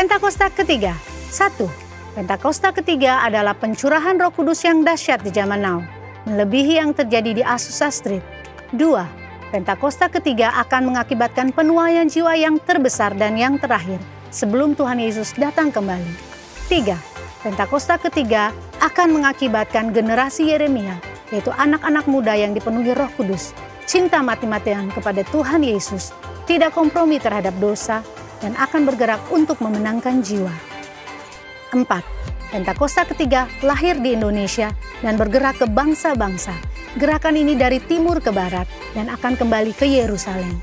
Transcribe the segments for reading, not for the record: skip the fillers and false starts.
Pentakosta ketiga. 1. Pentakosta ketiga adalah pencurahan Roh Kudus yang dahsyat di zaman now, melebihi yang terjadi di Azusa Street. 2. Pentakosta ketiga akan mengakibatkan penuaian jiwa yang terbesar dan yang terakhir sebelum Tuhan Yesus datang kembali. 3. Pentakosta ketiga akan mengakibatkan generasi Yeremia, yaitu anak-anak muda yang dipenuhi Roh Kudus, cinta mati-matian kepada Tuhan Yesus, tidak kompromi terhadap dosa, dan akan bergerak untuk memenangkan jiwa. 4. Pentakosta ketiga lahir di Indonesia dan bergerak ke bangsa-bangsa. Gerakan ini dari timur ke barat dan akan kembali ke Yerusalem.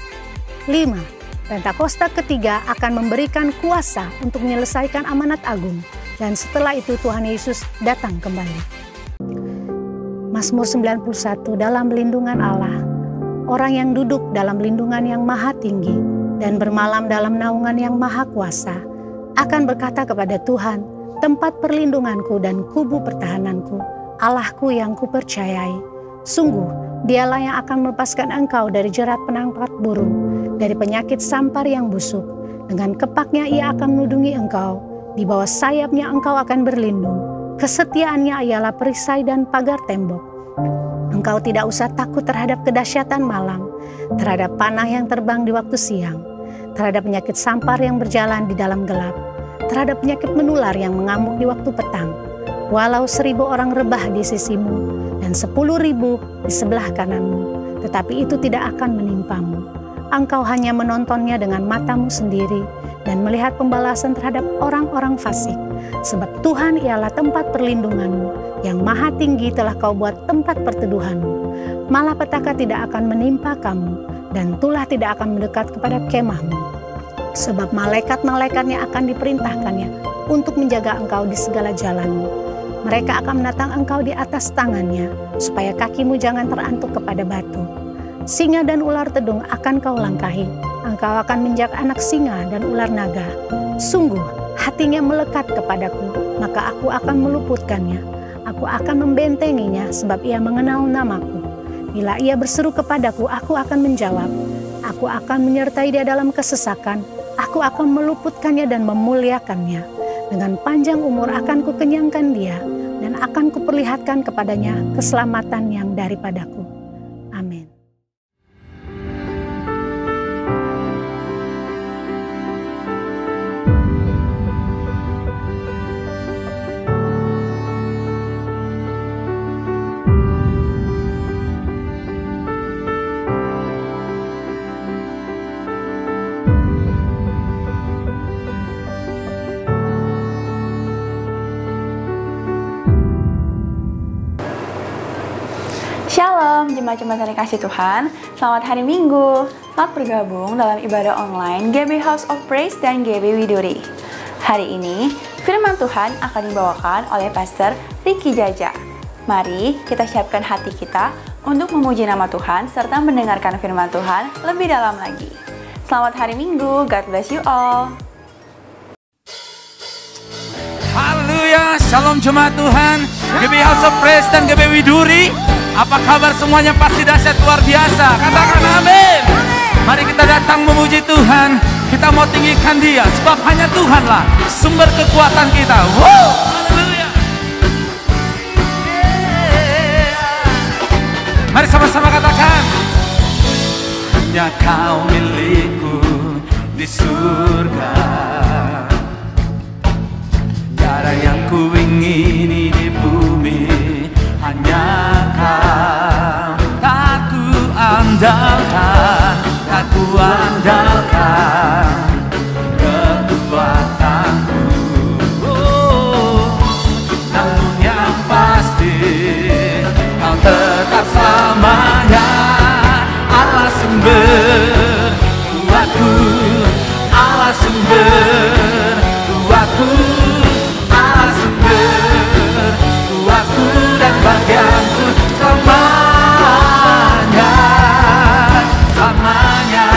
5. Pentakosta ketiga akan memberikan kuasa untuk menyelesaikan amanat agung, dan setelah itu Tuhan Yesus datang kembali. Mazmur 91, dalam lindungan Allah, orang yang duduk dalam lindungan yang maha tinggi dan bermalam dalam naungan yang maha kuasa, akan berkata kepada Tuhan, tempat perlindunganku dan kubu pertahananku, Allahku yang kupercayai. Sungguh, dialah yang akan melepaskan engkau dari jerat penangkap burung, dari penyakit sampar yang busuk. Dengan kepaknya ia akan melindungi engkau, di bawah sayapnya engkau akan berlindung. Kesetiaannya ialah perisai dan pagar tembok. Engkau tidak usah takut terhadap kedahsyatan malam, terhadap panah yang terbang di waktu siang, terhadap penyakit sampar yang berjalan di dalam gelap, terhadap penyakit menular yang mengamuk di waktu petang. Walau 1.000 orang rebah di sisimu dan 10.000 di sebelah kananmu, tetapi itu tidak akan menimpamu. Engkau hanya menontonnya dengan matamu sendiri dan melihat pembalasan terhadap orang-orang fasik. Sebab Tuhan ialah tempat perlindunganmu, yang maha tinggi telah kau buat tempat perteduhanmu. Malapetaka tidak akan menimpa kamu, dan tulah tidak akan mendekat kepada kemahmu. Sebab malaikat-malaikatnya akan diperintahkannya untuk menjaga engkau di segala jalanmu. Mereka akan menatang engkau di atas tangannya, supaya kakimu jangan terantuk kepada batu. Singa dan ular tedung akan kau langkahi. Engkau akan menjak anak singa dan ular naga. Sungguh, hatinya melekat kepadaku, maka aku akan meluputkannya. Aku akan membentenginya, sebab ia mengenal namaku. Bila ia berseru kepadaku, aku akan menjawab. Aku akan menyertai dia dalam kesesakan. Aku akan meluputkannya dan memuliakannya. Dengan panjang umur akan kukenyangkan dia, dan akan kuperlihatkan kepadanya keselamatan yang daripadaku. Amin. Shalom, jemaat-jemaat yang dikasih Tuhan. Selamat hari Minggu. Selamat bergabung dalam ibadah online GB House of Praise dan GB Widuri. Hari ini, firman Tuhan akan dibawakan oleh Pastor Ricky Jaja. Mari kita siapkan hati kita untuk memuji nama Tuhan serta mendengarkan firman Tuhan lebih dalam lagi. Selamat hari Minggu, God bless you all. Haleluya, shalom jemaat Tuhan, GB House of Praise dan GB Widuri. Apa kabar semuanya? Pasti dahsyat luar biasa. Katakan amin. Mari kita datang memuji Tuhan. Kita mau tinggikan Dia, sebab hanya Tuhanlah sumber kekuatan kita. Wow, haleluya. Mari sama-sama katakan. Hanya Kau milikku di surga. Tiada yang ku ingini di bumi, hanya Kau. Tak ku andalkan, tak ku andalkan kekuatanku. Namun yang pasti Kau tetap selamanya Allah sumber kuatku, Allah sumber kuatku, Allah sumber kuatku dan bagianku selamanya, selamanya.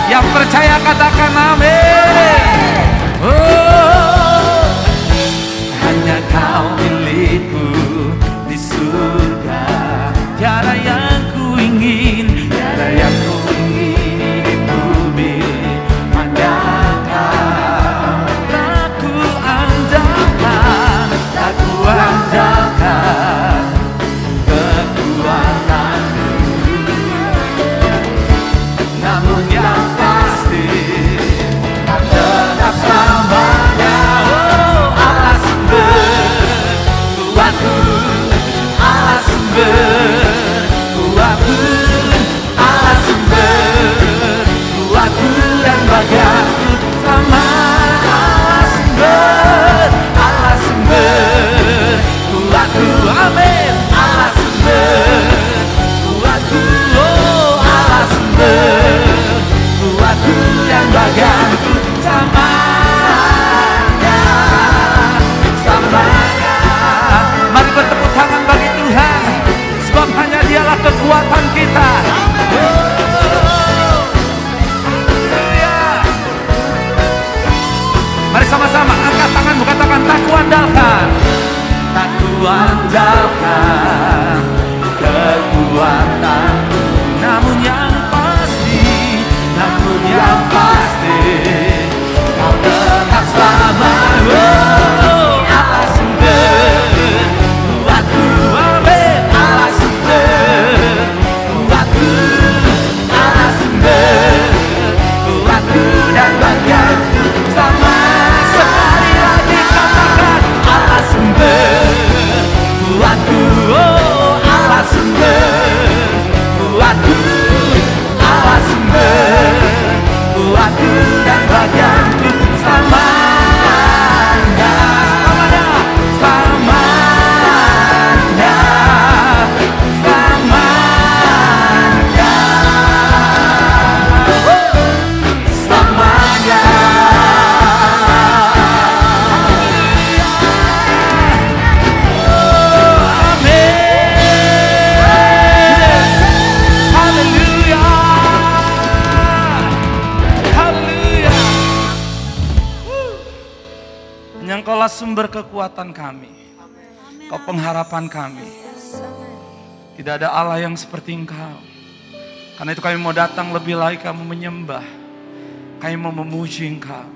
Yang percaya katakan amin. Oh, hanya Kau milikku di surga. Tiada yang ku ingin, tiada yang ku ingin di bumi, hanya Kau. Tak ku andalkan, tak ku andalkan kekuatanku. Namun yang pasti Kau tetap selamanya. Oh, Allah sumber kuatku, Allah sumber kuatku, Allah sumber kuatku dan bagianku sama. Allah sumber kuatku, amin. Allah sumber kuatku, oh Allah sumber kuatku dan bagianku selamanya, selamanya. Mari bertepuk tangan bagi Tuhan, sebab hanya Dialah kekuatan kita. Mari sama-sama angkat tanganmu, katakan tak ku andalkan, tak ku andalkan kekuatanku. Namun yang pasti, namun yang pasti Kau tetap selamanya. Oh, Allah sumber kuatku, amin. Allah sumber kuatku, Allah sumber bagianku selamanya, selamanya, selamanya, selamanya. Engkaulah sumber kekuatan kami, Kau pengharapan kami. Tidak ada Allah yang seperti Engkau. Karena itu kami mau datang lebih lagi, kami menyembah, kami mau memuji Engkau.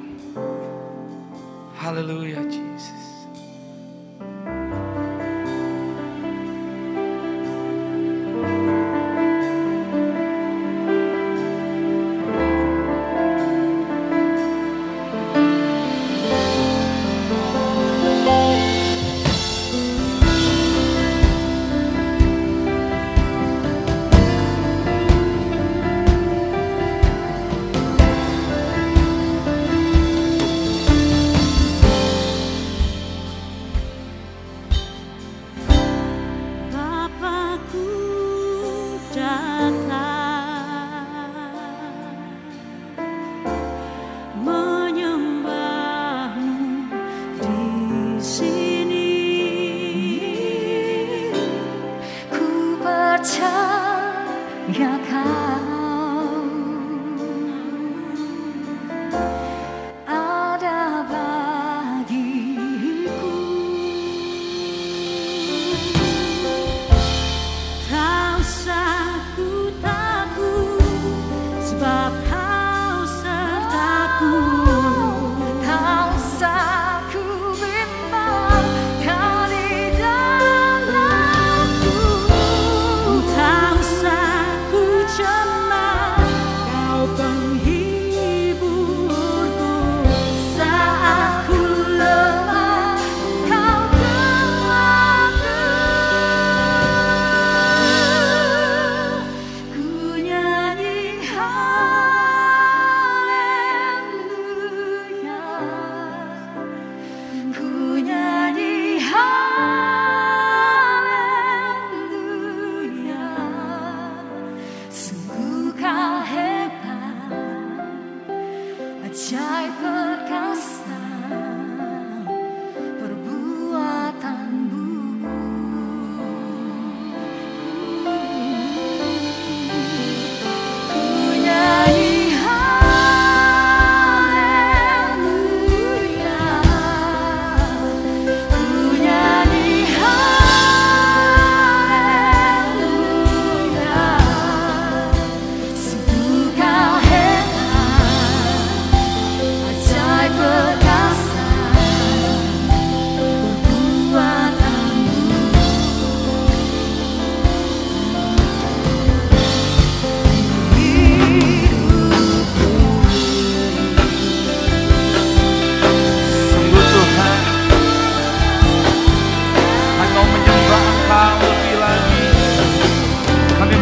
Haleluya, Jesus.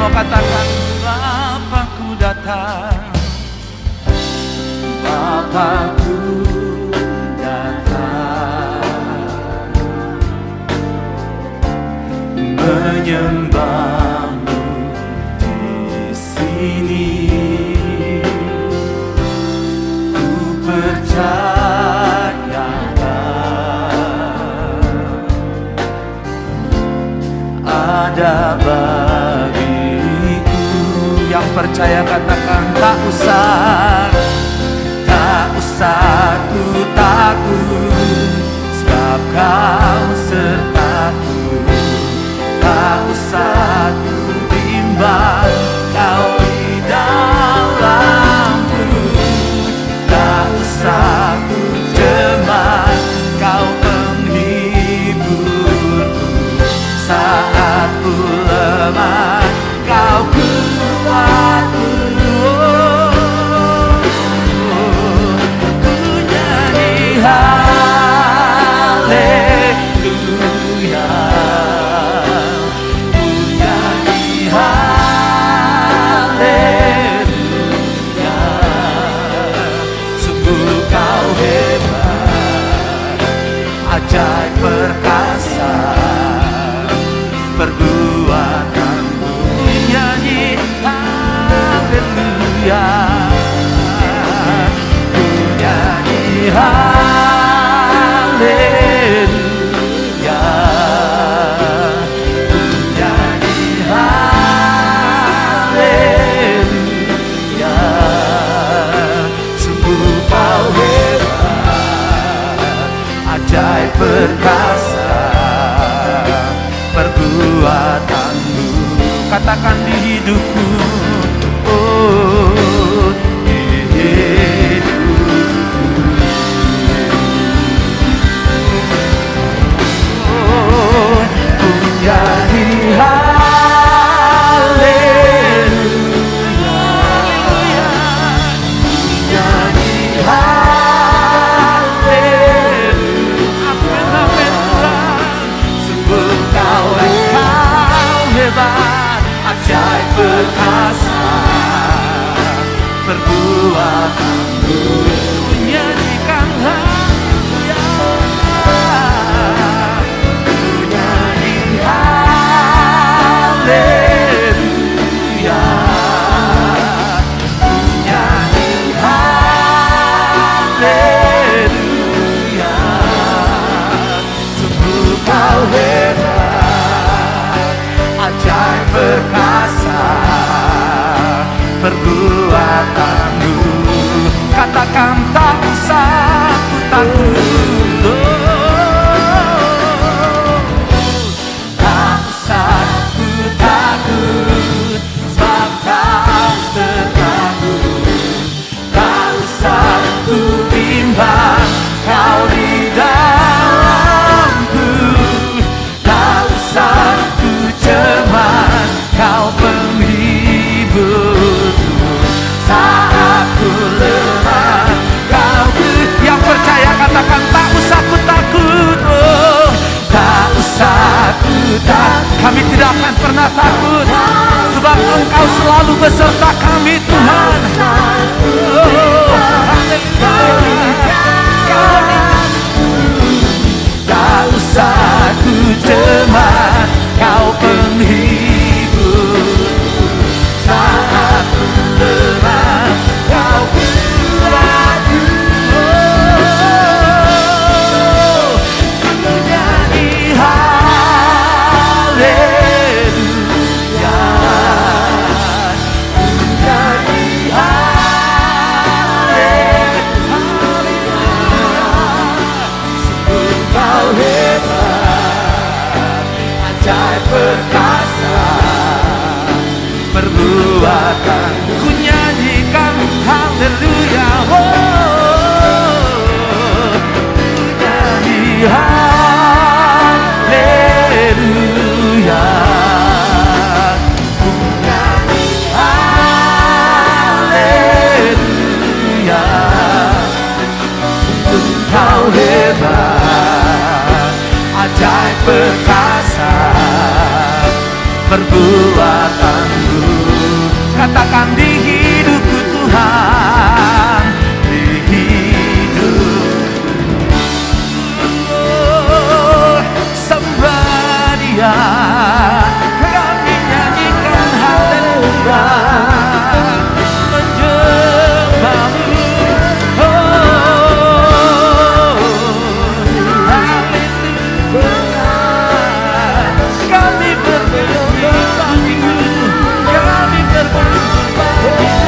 Katakan Bapakku datang, Bapakku datang, menyembahmu di sini. Ku percayakan ada yang percaya, katakan tak usah ku takut, sebab Kau sertaku. Tak usah ku bimbang, Kau di dalamku. Tak usah ku cemas, Kau penghiburku. Saat ku lemah, Kau kuatku. sungguh kau hebat, ajaib perkasa, perbuatanmu nyanyi haleluya, ku nyanyi haleluya, ku nyanyi haleluya, sungguh kau hebat, ajaib perkasa, perbuatanmu. Katakan di hidupku, oh di hidupku, oh ku nyanyi haleluya, nyanyi haleluya, amin Tuhan, sungguh kau hebat, ajaib perkasa, perbuatanmu, ku nyanyikan haleluya, ku nyanyi haleluya, ku nyanyi haleluya, sungguh kau hebat, ajaib perkasa, perbuatanmu. Katakan tak usah ku takut, tak usah ku takut, sebab kau sertaku, tak usah ku bimbang, kau di dalamku, tak usah ku cemas, kau penghiburku, saat ku lemah, kau yang percaya katakan tak usah ku takut, oh tak usah ku takut, kami tidak akan pernah takut, sebab Engkau selalu beserta kami Tuhan. Oh haleluya, tak usah ku cemas, kau penghibur, saat ku lemah, kau kuatku, oh ku nyanyi haleluya, ku nyanyi haleluya, sungguh kau hebat, ajaib perkasa, perbuatan, ku nyanyikan haleluya, oh ku nyanyi haleluya, ku nyanyi haleluya, sungguh kau hebat, ajaib perkasa, perbuatanmu. Katakan di hidupku Tuhan, di hidupku, oh, sembah Dia, kami nyanyikan haleluya, menyembahmu, oh haleluya, kami berdoa bagimu, kami berdoa bagimu.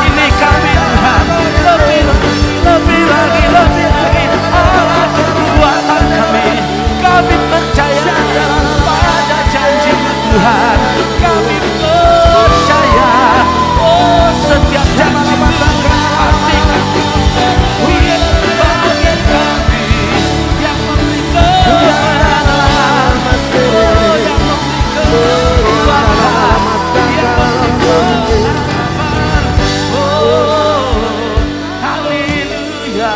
Ini kami Tuhan, lebih lagi Allah kekuatan kami percaya pada janji Tuhan, kami percaya setiap janji Tuhan pasti Dia bagian kami yang memberi kebenaran, yang memberi kekuatan, yang memberi haleluya.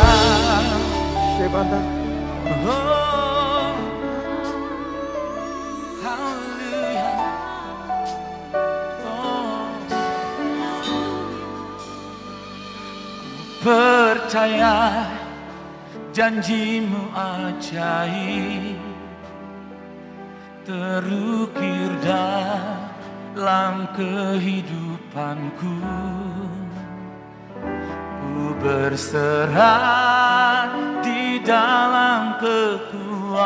Percaya janjimu ajaib, terukir dalam kehidupanku. Ku berserah di dalam kekuatanmu,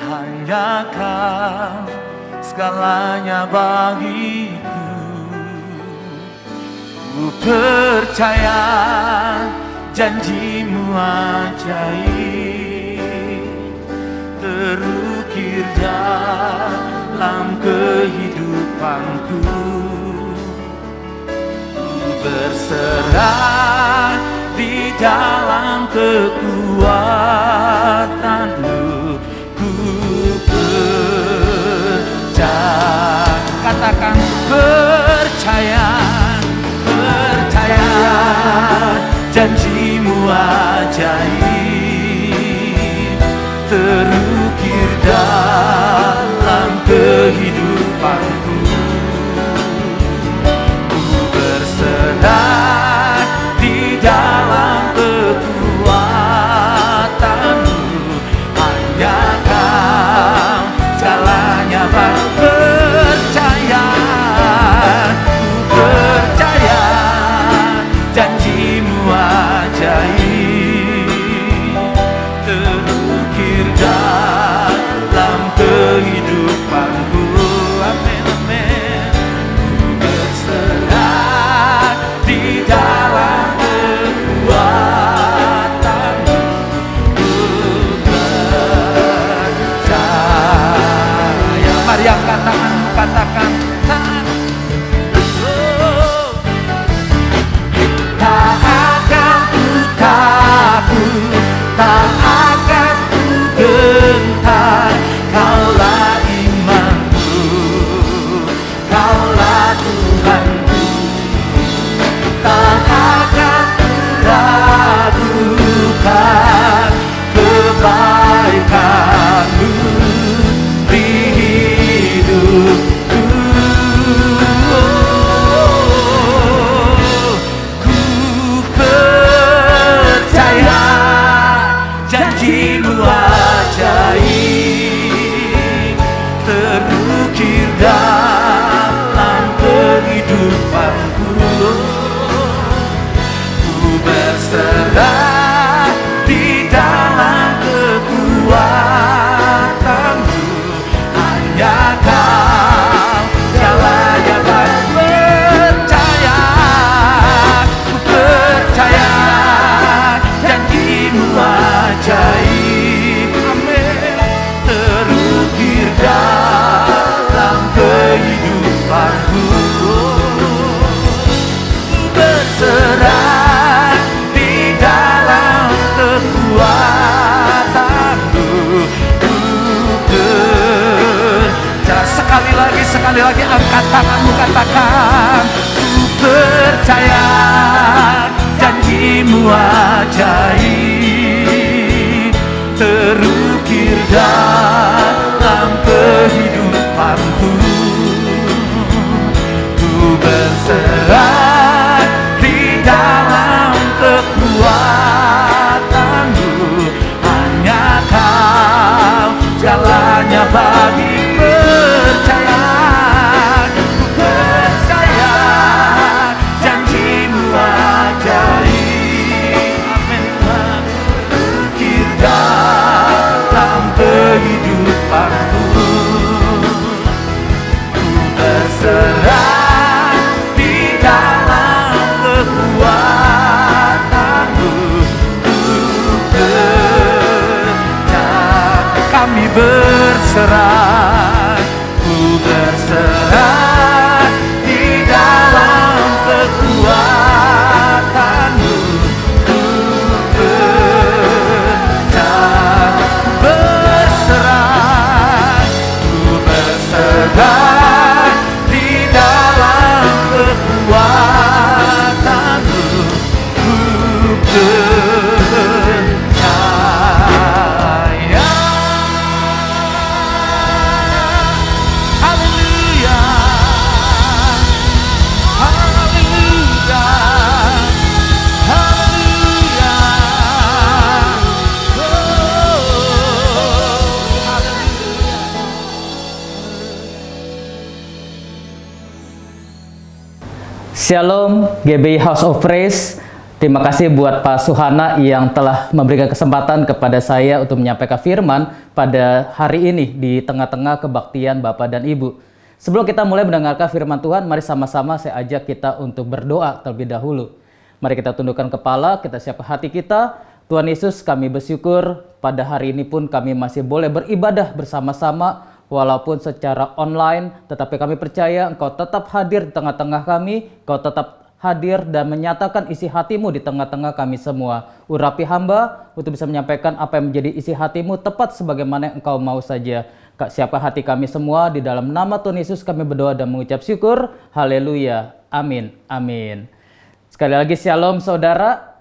hanya Kau segalanya bagiku. Ku percaya janjimu ajaib, terukir dalam kehidupanku. Ku berserah di dalam kekuatanmu. Ku percaya, katakan percaya, janjimu ajaib, terukir dalam kehidupanku. Ku berserah di dalam kekuatanmu, hanya Kau segalanya percaya. Ku percaya janjimu ajaib, terukir dalam kehidupanku. Amin, amin. Ku berserah di dalam kekuatanmu. Ku percaya. Mari angkat tanganmu, katakan tak akan ku gentar. Kaulah imanku, Kaulah Tuhanku. Tak akan ku ragukan kebaikan-Mu di hidupku. Ku percaya janjimu ajaib, terukir dalam kehidupanku. Ku berserah di dalam kekuatanmu, hanya Kau segalanya percaya. Ku percaya janjimu ajaib, amin, terukir dalam kehidupanku. Ku berserah berserah di dalam kekuatan-Mu. Ku percaya. Sekali lagi angkat tanganmu, katakan, ku percaya janji-Mu ajaib terukir dalam kehidupanku. Ku berserah di dalam kekuatan-Mu. Hanya Kau segalanya bagi percaya. Ku percaya janji-Mu ajaib. Amin. Terukir dalam kehidupanku. Ku berserah di dalam kekuatan-Mu. Ku percaya. Kami berserah, ku berserah di dalam kekuatan-Mu. Ku percaya. Berserah, ku berserah di dalam kekuatan-Mu. Ku percaya. Haleluya, haleluya, haleluya. Shalom GBI House of Praise. Terima kasih buat Pak Suhana yang telah memberikan kesempatan kepada saya untuk menyampaikan firman pada hari ini di tengah-tengah kebaktian Bapak dan Ibu. Sebelum kita mulai mendengarkan firman Tuhan, mari sama-sama saya ajak kita untuk berdoa terlebih dahulu. Mari kita tundukkan kepala, kita siapkan hati kita. Tuhan Yesus, kami bersyukur pada hari ini pun kami masih boleh beribadah bersama-sama walaupun secara online, tetapi kami percaya Engkau tetap hadir di tengah-tengah kami, Engkau tetap hadir dan menyatakan isi hati-Mu di tengah-tengah kami semua. Urapi hamba untuk bisa menyampaikan apa yang menjadi isi hati-Mu tepat sebagaimana yang Engkau mau saja. Siapkan hati kami semua, di dalam nama Tuhan Yesus kami berdoa dan mengucap syukur. Haleluya. Amin. Amin. Sekali lagi shalom saudara.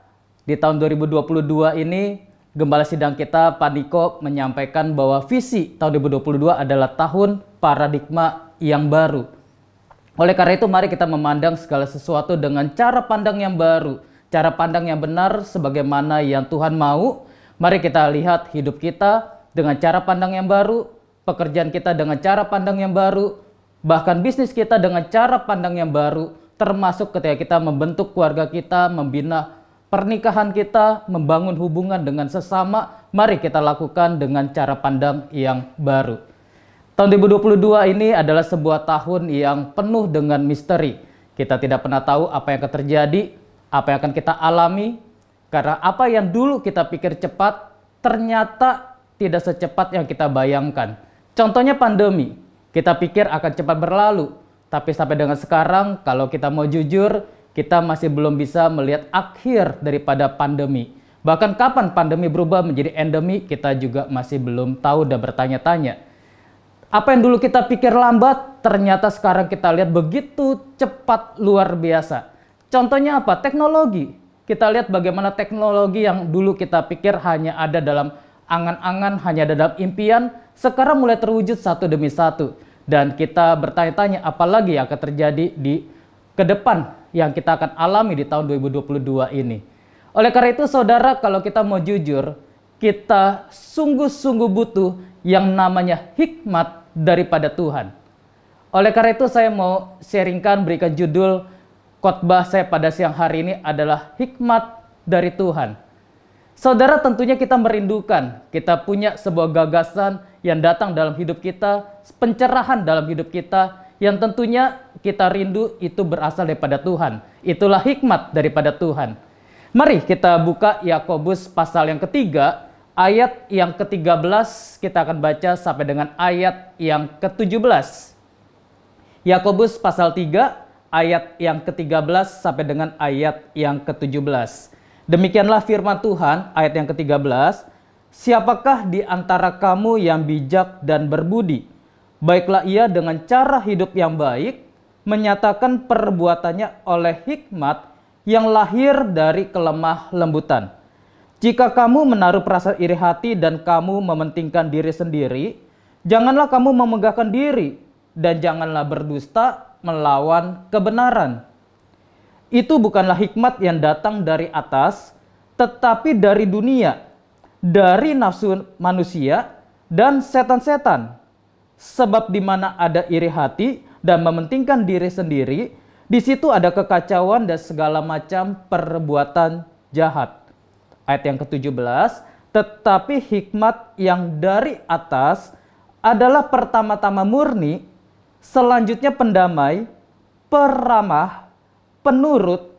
Di tahun 2022 ini Gembala Sidang kita, Pak Niko, menyampaikan bahwa visi tahun 2022 adalah tahun paradigma yang baru. Oleh karena itu, mari kita memandang segala sesuatu dengan cara pandang yang baru, cara pandang yang benar sebagaimana yang Tuhan mau. Mari kita lihat hidup kita dengan cara pandang yang baru, pekerjaan kita dengan cara pandang yang baru, bahkan bisnis kita dengan cara pandang yang baru, termasuk ketika kita membentuk keluarga kita, membina pernikahan kita, membangun hubungan dengan sesama, mari kita lakukan dengan cara pandang yang baru. Tahun 2022 ini adalah sebuah tahun yang penuh dengan misteri. Kita tidak pernah tahu apa yang akan terjadi, apa yang akan kita alami, karena apa yang dulu kita pikir cepat, ternyata tidak secepat yang kita bayangkan. Contohnya pandemi, kita pikir akan cepat berlalu, tapi sampai dengan sekarang, kalau kita mau jujur, kita masih belum bisa melihat akhir daripada pandemi. Bahkan kapan pandemi berubah menjadi endemi, kita juga masih belum tahu dan bertanya-tanya. Apa yang dulu kita pikir lambat, ternyata sekarang kita lihat begitu cepat, luar biasa. Contohnya apa? Teknologi. Kita lihat bagaimana teknologi yang dulu kita pikir hanya ada dalam angan-angan, hanya ada dalam impian, sekarang mulai terwujud satu demi satu. Dan kita bertanya-tanya apalagi yang akan terjadi di ke depan yang kita akan alami di tahun 2022 ini. Oleh karena itu saudara, kalau kita mau jujur, kita sungguh-sungguh butuh yang namanya hikmat daripada Tuhan. Oleh karena itu saya mau sharingkan, berikan judul khotbah saya pada siang hari ini adalah hikmat dari Tuhan. Saudara, tentunya kita merindukan, kita punya sebuah gagasan yang datang dalam hidup kita, pencerahan dalam hidup kita, yang tentunya kita rindu itu berasal daripada Tuhan. Itulah hikmat daripada Tuhan. Mari kita buka Yakobus pasal yang ketiga, ayat yang ke-13 kita akan baca sampai dengan ayat yang ke-17. Yakobus pasal 3, ayat yang ke-13 sampai dengan ayat yang ke-17. Demikianlah firman Tuhan, ayat yang ke-13. Siapakah di antara kamu yang bijak dan berbudi? Baiklah ia dengan cara hidup yang baik, menyatakan perbuatannya oleh hikmat yang lahir dari kelemah lembutan. Jika kamu menaruh perasaan iri hati dan kamu mementingkan diri sendiri, janganlah kamu memegahkan diri dan janganlah berdusta melawan kebenaran. Itu bukanlah hikmat yang datang dari atas, tetapi dari dunia, dari nafsu manusia dan setan-setan. Sebab di mana ada iri hati dan mementingkan diri sendiri, di situ ada kekacauan dan segala macam perbuatan jahat. Ayat yang ke-17, tetapi hikmat yang dari atas adalah pertama-tama murni, selanjutnya pendamai, peramah, penurut,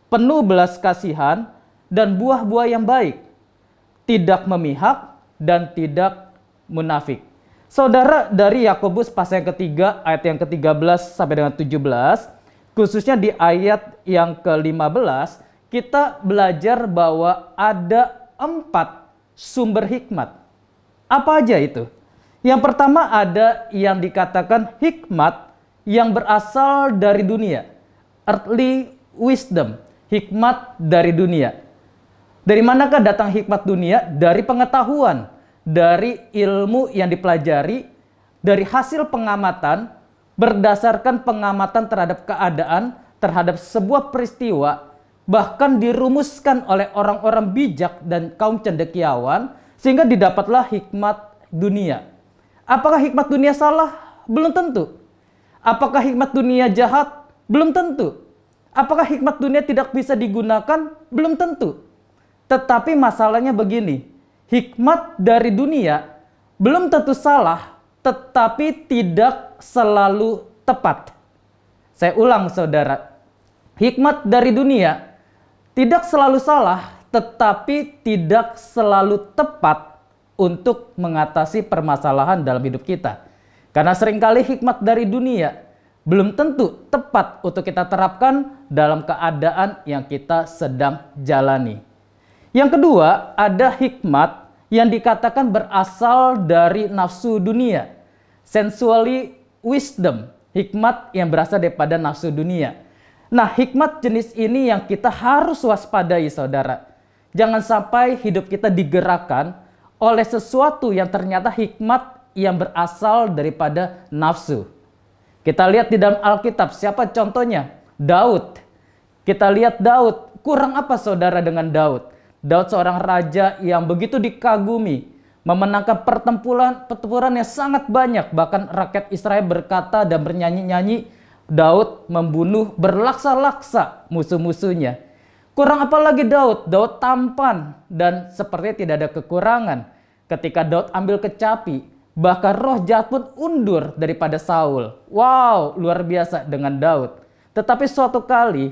penuh belas kasihan, dan buah-buah yang baik, tidak memihak dan tidak munafik. Saudara, dari Yakobus pasal yang ketiga, ayat yang ke-13 sampai dengan 17, khususnya di ayat yang ke-15, kita belajar bahwa ada 4 sumber hikmat. Apa aja itu? Yang pertama ada yang dikatakan hikmat yang berasal dari dunia. Earthly wisdom, hikmat dari dunia. Dari manakah datang hikmat dunia? Dari pengetahuan, dari ilmu yang dipelajari, dari hasil pengamatan, berdasarkan pengamatan terhadap keadaan, terhadap sebuah peristiwa, bahkan dirumuskan oleh orang-orang bijak dan kaum cendekiawan, sehingga didapatlah hikmat dunia. Apakah hikmat dunia salah? Belum tentu. Apakah hikmat dunia jahat? Belum tentu. Apakah hikmat dunia tidak bisa digunakan? Belum tentu. Tetapi masalahnya begini, hikmat dari dunia belum tentu salah, tetapi tidak selalu tepat. Saya ulang saudara, hikmat dari dunia tidak selalu salah, tetapi tidak selalu tepat untuk mengatasi permasalahan dalam hidup kita. Karena seringkali hikmat dari dunia belum tentu tepat untuk kita terapkan dalam keadaan yang kita sedang jalani. Yang kedua, ada hikmat yang dikatakan berasal dari nafsu dunia. Sensually wisdom, hikmat yang berasal daripada nafsu dunia. Nah, hikmat jenis ini yang kita harus waspadai saudara. Jangan sampai hidup kita digerakkan oleh sesuatu yang ternyata hikmat yang berasal daripada nafsu. Kita lihat di dalam Alkitab, siapa contohnya? Daud. Kita lihat Daud, kurang apa saudara dengan Daud? Daud seorang raja yang begitu dikagumi, memenangkan pertempuran yang sangat banyak. Bahkan rakyat Israel berkata dan bernyanyi-nyanyi, Daud membunuh berlaksa-laksa musuh-musuhnya. Kurang apa lagi Daud? Daud tampan dan sepertinya tidak ada kekurangan. Ketika Daud ambil kecapi, bahkan roh jahat pun undur daripada Saul. Wow, luar biasa dengan Daud. Tetapi suatu kali,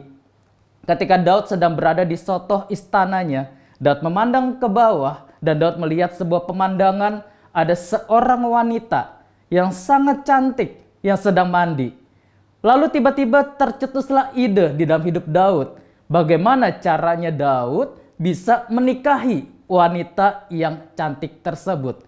ketika Daud sedang berada di sotoh istananya, Daud memandang ke bawah dan Daud melihat sebuah pemandangan, ada seorang wanita yang sangat cantik yang sedang mandi. Lalu tiba-tiba tercetuslah ide di dalam hidup Daud. Bagaimana caranya Daud bisa menikahi wanita yang cantik tersebut.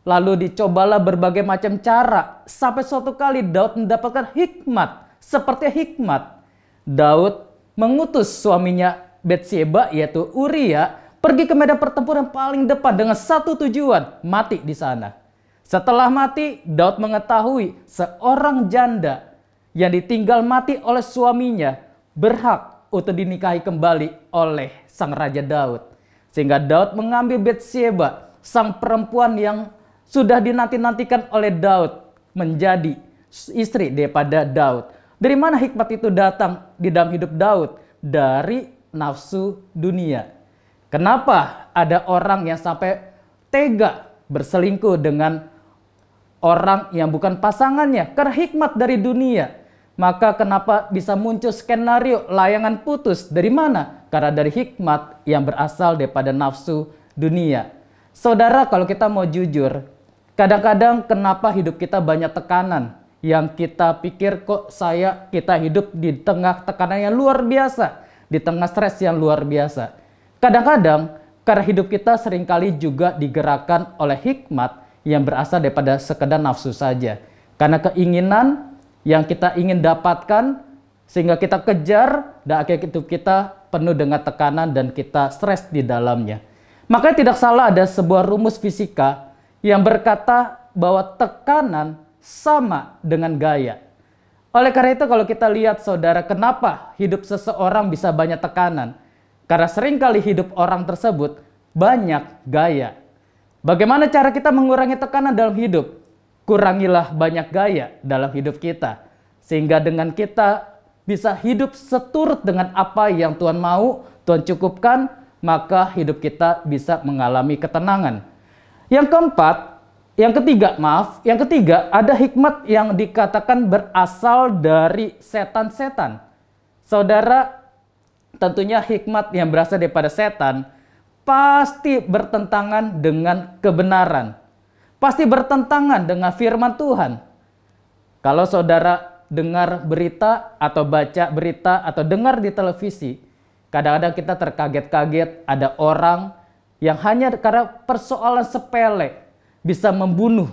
Lalu dicobalah berbagai macam cara. Sampai suatu kali Daud mendapatkan hikmat. Seperti hikmat, Daud mengutus suaminya Bathsheba, yaitu Uria, pergi ke medan pertempuran paling depan dengan satu tujuan, mati di sana. Setelah mati, Daud mengetahui seorang janda yang ditinggal mati oleh suaminya berhak untuk dinikahi kembali oleh sang Raja Daud. Sehingga Daud mengambil Bathsheba, sang perempuan yang sudah dinanti-nantikan oleh Daud, menjadi istri daripada Daud. Dari mana hikmat itu datang di dalam hidup Daud? Dari nafsu dunia. Kenapa ada orang yang sampai tega berselingkuh dengan orang yang bukan pasangannya? Karena hikmat dari dunia. Maka kenapa bisa muncul skenario layangan putus? Dari mana? Karena dari hikmat yang berasal daripada nafsu dunia. Saudara, kalau kita mau jujur, kadang-kadang kenapa hidup kita banyak tekanan yang kita pikir kok kita hidup di tengah tekanan yang luar biasa, di tengah stres yang luar biasa. Kadang-kadang karena hidup kita seringkali juga digerakkan oleh hikmat yang berasal daripada sekedar nafsu saja. Karena keinginan yang kita ingin dapatkan sehingga kita kejar dan akhirnya hidup kita penuh dengan tekanan dan kita stres di dalamnya. Makanya tidak salah ada sebuah rumus fisika yang berkata bahwa tekanan sama dengan gaya. Oleh karena itu kalau kita lihat saudara, kenapa hidup seseorang bisa banyak tekanan? Karena seringkali hidup orang tersebut banyak gaya. Bagaimana cara kita mengurangi tekanan dalam hidup? Kurangilah banyak gaya dalam hidup kita. Sehingga dengan kita bisa hidup seturut dengan apa yang Tuhan mau, Tuhan cukupkan, maka hidup kita bisa mengalami ketenangan. Yang ketiga, ada hikmat yang dikatakan berasal dari setan-setan. Saudara, tentunya hikmat yang berasal daripada setan pasti bertentangan dengan kebenaran. Pasti bertentangan dengan firman Tuhan. Kalau saudara dengar berita atau baca berita atau dengar di televisi, kadang-kadang kita terkaget-kaget ada orang yang hanya karena persoalan sepele bisa membunuh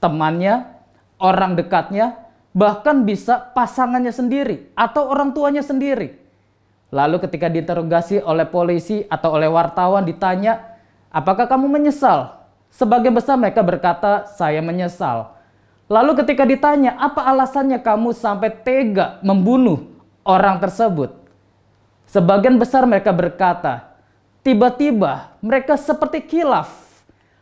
temannya, orang dekatnya, bahkan bisa pasangannya sendiri atau orang tuanya sendiri. Lalu ketika diinterogasi oleh polisi atau oleh wartawan ditanya, apakah kamu menyesal? Sebagian besar mereka berkata, saya menyesal. Lalu ketika ditanya, apa alasannya kamu sampai tega membunuh orang tersebut? Sebagian besar mereka berkata, tiba-tiba mereka seperti kilaf.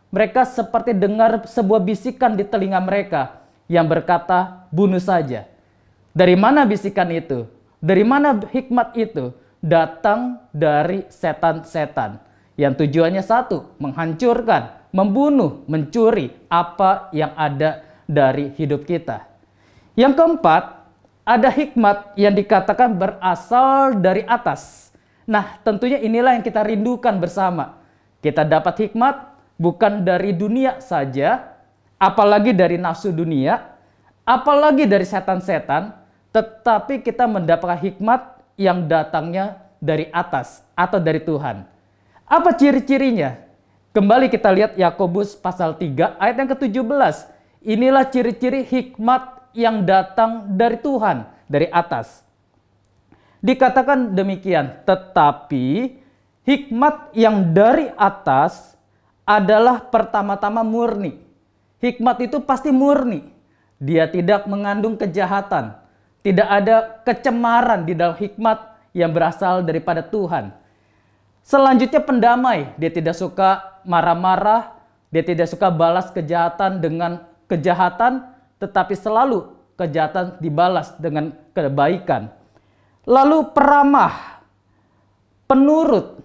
Mereka seperti dengar sebuah bisikan di telinga mereka yang berkata, bunuh saja. Dari mana bisikan itu? Dari mana hikmat itu? Datang dari setan-setan. Yang tujuannya satu, menghancurkan, membunuh, mencuri apa yang ada dari hidup kita. Yang keempat, ada hikmat yang dikatakan berasal dari atas. Nah, tentunya inilah yang kita rindukan bersama. Kita dapat hikmat bukan dari dunia saja, apalagi dari nafsu dunia, apalagi dari setan-setan, tetapi kita mendapatkan hikmat yang datangnya dari atas atau dari Tuhan. Apa ciri-cirinya? Kembali kita lihat Yakobus pasal 3 ayat yang ke-17. Inilah ciri-ciri hikmat yang datang dari Tuhan, dari atas. Dikatakan demikian, tetapi hikmat yang dari atas adalah pertama-tama murni. Hikmat itu pasti murni. Dia tidak mengandung kejahatan. Tidak ada kecemaran di dalam hikmat yang berasal daripada Tuhan. Selanjutnya pendamai. Dia tidak suka marah-marah. Dia tidak suka balas kejahatan dengan kejahatan, tetapi selalu kejahatan dibalas dengan kebaikan. Lalu peramah, penurut,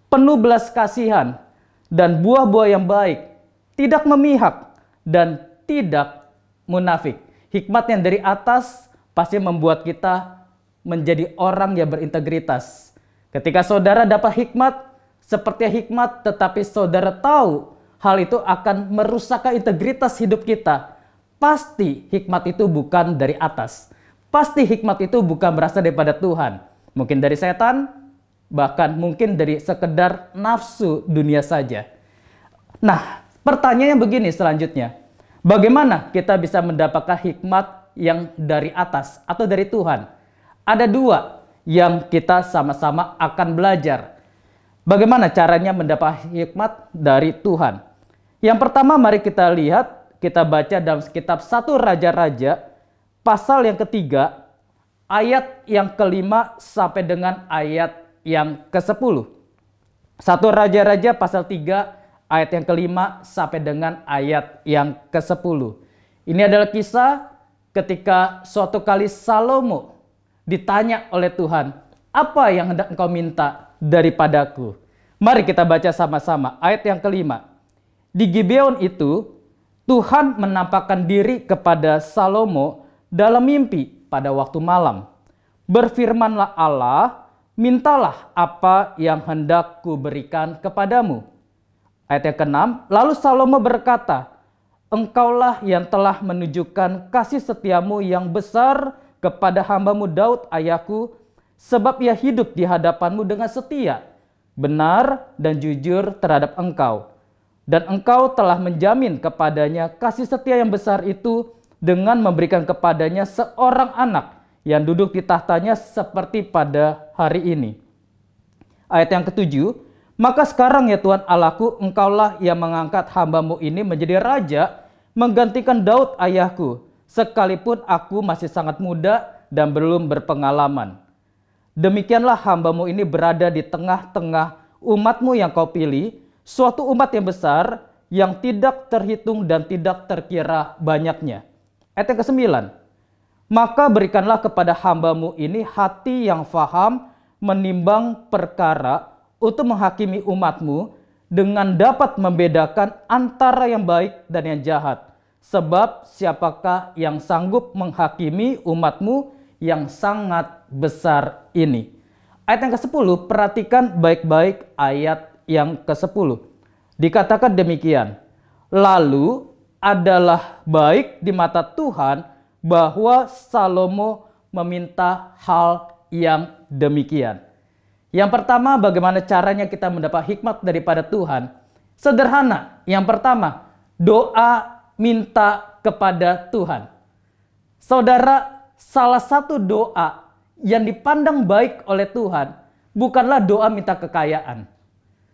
penuh belas kasihan, dan buah-buah yang baik, tidak memihak, dan tidak munafik. Hikmat yang dari atas pasti membuat kita menjadi orang yang berintegritas. Ketika saudara dapat hikmat, seperti hikmat, tetapi saudara tahu hal itu akan merusakkan integritas hidup kita, pasti hikmat itu bukan dari atas. Pasti hikmat itu bukan berasal daripada Tuhan. Mungkin dari setan, bahkan mungkin dari sekedar nafsu dunia saja. Nah, pertanyaannya begini selanjutnya. Bagaimana kita bisa mendapatkan hikmat yang dari atas atau dari Tuhan? Ada dua yang kita sama-sama akan belajar. Bagaimana caranya mendapat hikmat dari Tuhan? Yang pertama, mari kita lihat, kita baca dalam kitab 1 Raja-Raja, pasal yang ketiga, ayat yang kelima sampai dengan ayat yang ke-10. 1 Raja-Raja pasal 3, ayat yang kelima sampai dengan ayat yang ke-10. Ini adalah kisah ketika suatu kali Salomo ditanya oleh Tuhan, apa yang hendak engkau minta daripadaku? Mari kita baca sama-sama ayat yang kelima. Di Gibeon itu, Tuhan menampakkan diri kepada Salomo dalam mimpi pada waktu malam. Berfirmanlah Allah, mintalah apa yang hendak ku berikan kepadamu. Ayat yang ke-6, lalu Salomo berkata, Engkaulah yang telah menunjukkan kasih setiamu yang besar kepada hambamu Daud ayahku, sebab ia hidup di hadapanmu dengan setia, benar dan jujur terhadap engkau. Dan engkau telah menjamin kepadanya kasih setia yang besar itu dengan memberikan kepadanya seorang anak yang duduk di tahtanya seperti pada hari ini. Ayat yang ketujuh, maka sekarang ya Tuhan Allahku, engkaulah yang mengangkat hambamu ini menjadi raja, menggantikan Daud ayahku, sekalipun aku masih sangat muda dan belum berpengalaman. Demikianlah hambamu ini berada di tengah-tengah umatmu yang kau pilih, suatu umat yang besar, yang tidak terhitung dan tidak terkira banyaknya. Ayat yang ke-9, maka berikanlah kepada hambamu ini hati yang faham menimbang perkara untuk menghakimi umatmu dengan dapat membedakan antara yang baik dan yang jahat. Sebab siapakah yang sanggup menghakimi umatmu yang sangat besar ini? Ayat yang ke-10, perhatikan baik-baik ayat yang ke-10. Dikatakan demikian, lalu adalah baik di mata Tuhan bahwa Salomo meminta hal yang demikian. Yang pertama, bagaimana caranya kita mendapat hikmat daripada Tuhan? Sederhana. Yang pertama, doa minta kepada Tuhan. Saudara, salah satu doa yang dipandang baik oleh Tuhan bukanlah doa minta kekayaan.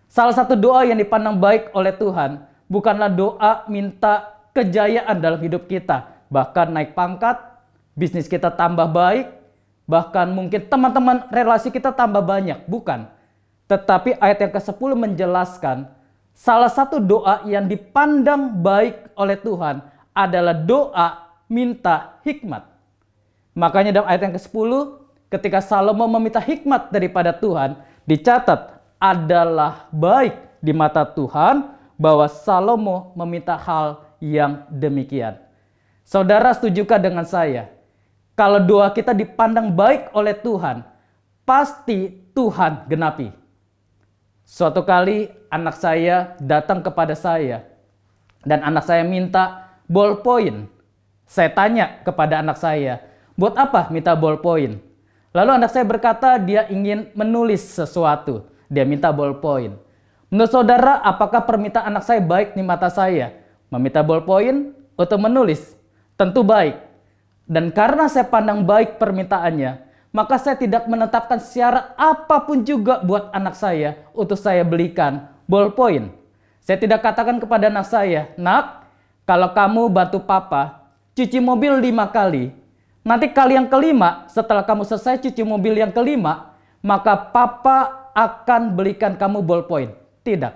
Salah satu doa yang dipandang baik oleh Tuhan bukanlah doa minta kejayaan dalam hidup kita. Bahkan naik pangkat, bisnis kita tambah baik, bahkan mungkin teman-teman relasi kita tambah banyak. Bukan. Tetapi ayat yang ke-10 menjelaskan salah satu doa yang dipandang baik oleh Tuhan adalah doa minta hikmat. Makanya dalam ayat yang ke-10, ketika Salomo meminta hikmat daripada Tuhan, dicatat adalah baik di mata Tuhan bahwa Salomo meminta hal yang demikian. Saudara, setujukah dengan saya? Kalau doa kita dipandang baik oleh Tuhan, pasti Tuhan genapi. Suatu kali anak saya datang kepada saya dan anak saya minta ballpoint. Saya tanya kepada anak saya, buat apa minta ballpoint? Lalu anak saya berkata dia ingin menulis sesuatu. Dia minta ballpoint. Menurut saudara, apakah permintaan anak saya baik di mata saya? Meminta ballpoint untuk menulis? Tentu baik. Dan karena saya pandang baik permintaannya, maka saya tidak menetapkan syarat apapun juga buat anak saya untuk saya belikan ballpoint. Saya tidak katakan kepada anak saya, nak, kalau kamu bantu papa cuci mobil 5 kali, nanti kali yang kelima, setelah kamu selesai cuci mobil yang kelima, maka papa akan belikan kamu ballpoint. Tidak.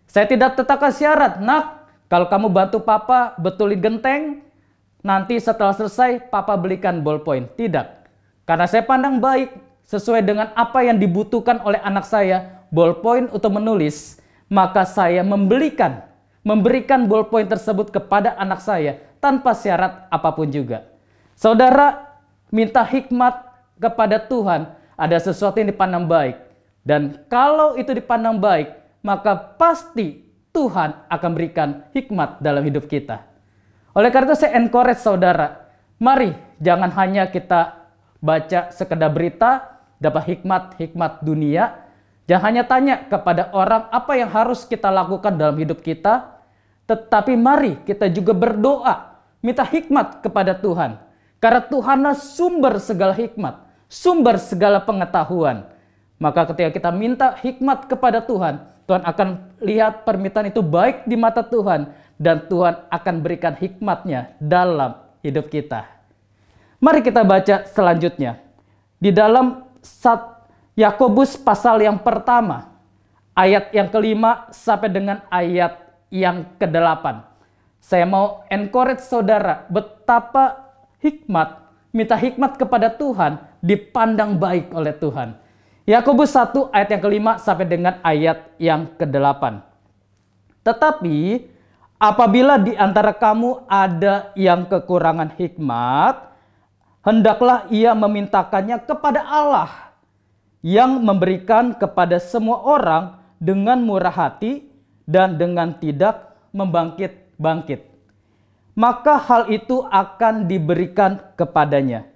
Saya tidak tetapkan syarat, nak, kalau kamu bantu papa betulin genteng, nanti setelah selesai papa belikan ballpoint. Tidak. Karena saya pandang baik sesuai dengan apa yang dibutuhkan oleh anak saya, ballpoint untuk menulis, maka saya memberikan ballpoint tersebut kepada anak saya tanpa syarat apapun juga. Saudara, minta hikmat kepada Tuhan ada sesuatu yang dipandang baik. Dan kalau itu dipandang baik, maka pasti Tuhan akan berikan hikmat dalam hidup kita. Oleh karena itu saya encourage saudara, mari jangan hanya kita baca sekedar berita, dapat hikmat dunia. Jangan hanya tanya kepada orang apa yang harus kita lakukan dalam hidup kita, tetapi mari kita juga berdoa, minta hikmat kepada Tuhan. Karena Tuhanlah sumber segala hikmat, sumber segala pengetahuan. Maka ketika kita minta hikmat kepada Tuhan, Tuhan akan lihat permintaan itu baik di mata Tuhan, dan Tuhan akan berikan hikmatnya dalam hidup kita. Mari kita baca selanjutnya. Di dalam Yakobus pasal yang pertama, ayat yang kelima sampai dengan ayat yang ke-8. Saya mau encourage saudara betapa minta hikmat kepada Tuhan dipandang baik oleh Tuhan. Yakobus 1 ayat yang kelima sampai dengan ayat yang ke-8. Tetapi apabila di antara kamu ada yang kekurangan hikmat, hendaklah ia memintakannya kepada Allah yang memberikan kepada semua orang dengan murah hati dan dengan tidak membangkit-bangkit. maka hal itu akan diberikan kepadanya.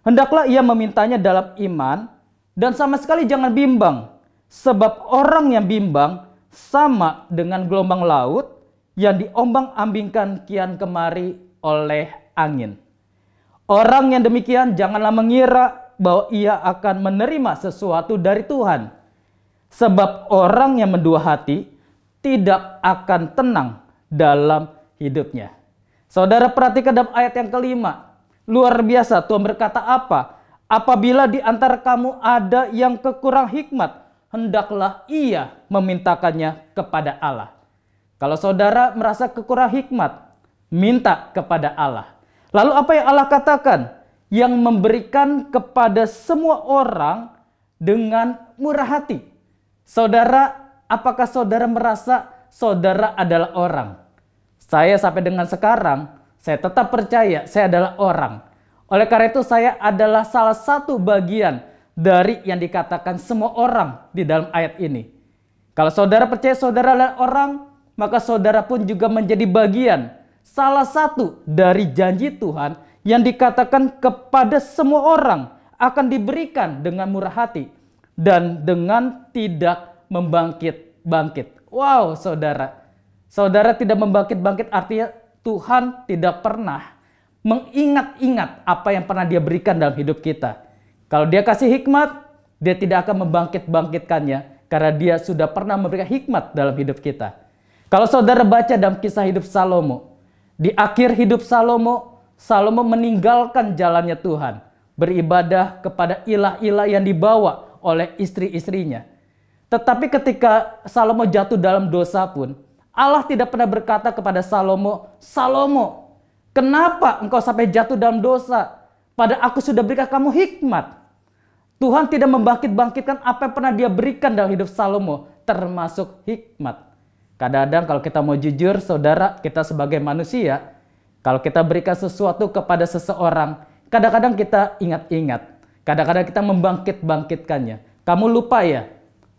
Hendaklah ia memintanya dalam iman, dan sama sekali jangan bimbang, sebab orang yang bimbang sama dengan gelombang laut yang diombang-ambingkan kian kemari oleh angin. Orang yang demikian janganlah mengira bahwa ia akan menerima sesuatu dari Tuhan, sebab orang yang mendua hati tidak akan tenang dalam hidupnya. Saudara, perhatikan dalam ayat yang kelima. Luar biasa, Tuhan berkata apa? Apabila di antara kamu ada yang kekurang hikmat, hendaklah ia memintakannya kepada Allah. Kalau saudara merasa kekurang hikmat, minta kepada Allah. Lalu apa yang Allah katakan? Yang memberikan kepada semua orang dengan murah hati. Saudara, apakah saudara merasa saudara adalah orang? Saya sampai dengan sekarang, saya tetap percaya saya adalah orang. Oleh karena itu saya adalah salah satu bagian dari yang dikatakan semua orang di dalam ayat ini. Kalau saudara percaya saudara adalah orang, maka saudara pun juga menjadi bagian salah satu dari janji Tuhan yang dikatakan kepada semua orang akan diberikan dengan murah hati dan dengan tidak membangkit-bangkit. Wow, saudara. Saudara tidak membangkit-bangkit artinya Tuhan tidak pernah mengingat-ingat apa yang pernah dia berikan dalam hidup kita. Kalau dia kasih hikmat, dia tidak akan membangkit-bangkitkannya karena dia sudah pernah memberikan hikmat dalam hidup kita. Kalau saudara baca dalam kisah hidup Salomo, di akhir hidup Salomo, Salomo meninggalkan jalannya Tuhan, beribadah kepada ilah-ilah yang dibawa oleh istri-istrinya. Tetapi ketika Salomo jatuh dalam dosa pun, Allah tidak pernah berkata kepada Salomo, Salomo, kenapa engkau sampai jatuh dalam dosa? Pada aku sudah berikan kamu hikmat. Tuhan tidak membangkit-bangkitkan apa yang pernah dia berikan dalam hidup Salomo, termasuk hikmat. Kadang-kadang kalau kita mau jujur, saudara, kita sebagai manusia, kalau kita berikan sesuatu kepada seseorang, kadang-kadang kita ingat-ingat. Kadang-kadang kita membangkit-bangkitkannya. Kamu lupa ya,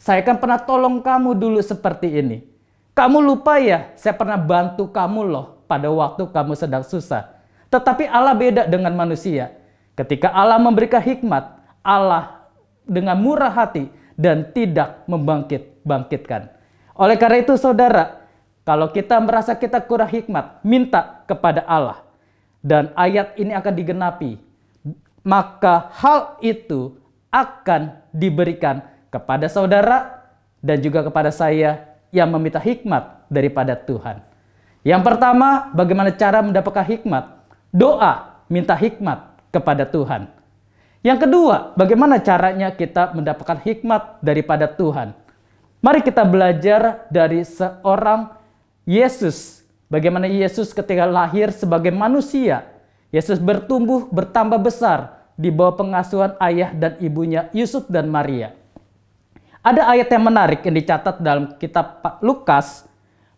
saya kan pernah tolong kamu dulu seperti ini. Kamu lupa ya, saya pernah bantu kamu loh pada waktu kamu sedang susah. Tetapi Allah beda dengan manusia. Ketika Allah memberikan hikmat, Allah dengan murah hati dan tidak membangkit-bangkitkan. Oleh karena itu saudara, kalau kita merasa kita kurang hikmat, minta kepada Allah. Dan ayat ini akan digenapi. Maka hal itu akan diberikan kepada saudara dan juga kepada saya yang meminta hikmat daripada Tuhan. Yang pertama, bagaimana cara mendapatkan hikmat? Doa, minta hikmat kepada Tuhan. Yang kedua, bagaimana caranya kita mendapatkan hikmat daripada Tuhan? Mari kita belajar dari seorang Yesus. Bagaimana Yesus ketika lahir sebagai manusia, Yesus bertumbuh, bertambah besar di bawah pengasuhan ayah dan ibunya Yusuf dan Maria. Ada ayat yang menarik yang dicatat dalam kitab Lukas,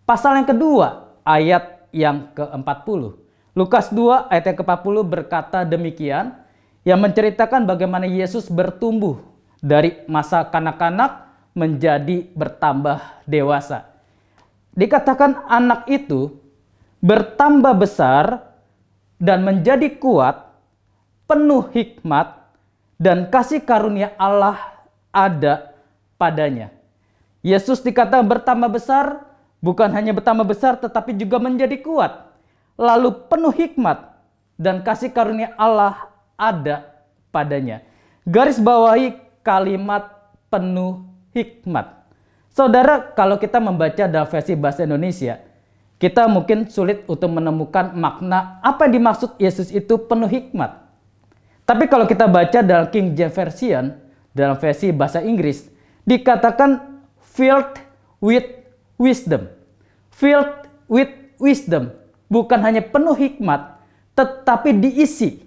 pasal yang kedua, ayat yang ke-40. Lukas 2 ayat yang ke-40 berkata demikian, yang menceritakan bagaimana Yesus bertumbuh dari masa kanak-kanak menjadi bertambah dewasa. Dikatakan anak itu bertambah besar dan menjadi kuat, penuh hikmat, dan kasih karunia Allah ada padanya. Yesus dikatakan bertambah besar, bukan hanya bertambah besar tetapi juga menjadi kuat. Lalu penuh hikmat dan kasih karunia Allah ada padanya. Garis bawahi kalimat penuh hikmat. Saudara, kalau kita membaca dalam versi bahasa Indonesia, kita mungkin sulit untuk menemukan makna apa yang dimaksud Yesus itu penuh hikmat. Tapi kalau kita baca dalam King James Version, dalam versi bahasa Inggris, dikatakan filled with wisdom. Filled with wisdom. Bukan hanya penuh hikmat, tetapi diisi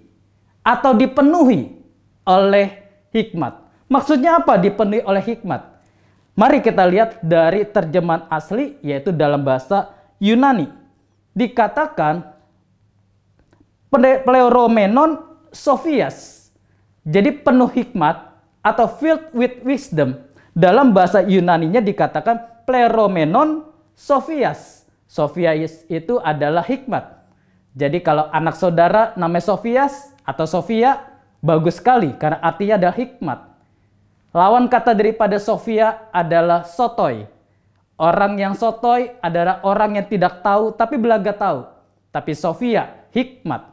atau dipenuhi oleh hikmat. Maksudnya apa dipenuhi oleh hikmat? Mari kita lihat dari terjemahan asli, yaitu dalam bahasa Yunani. Dikatakan pleiromenon sophias. Jadi penuh hikmat atau filled with wisdom. Dalam bahasa Yunaninya dikatakan pleiromenon sophias. Sophias itu adalah hikmat. Jadi kalau anak saudara namanya Sofias atau Sofia, bagus sekali karena artinya adalah hikmat. Lawan kata daripada Sofia adalah sotoy. Orang yang sotoy adalah orang yang tidak tahu tapi belaga tahu. Tapi Sofia, hikmat.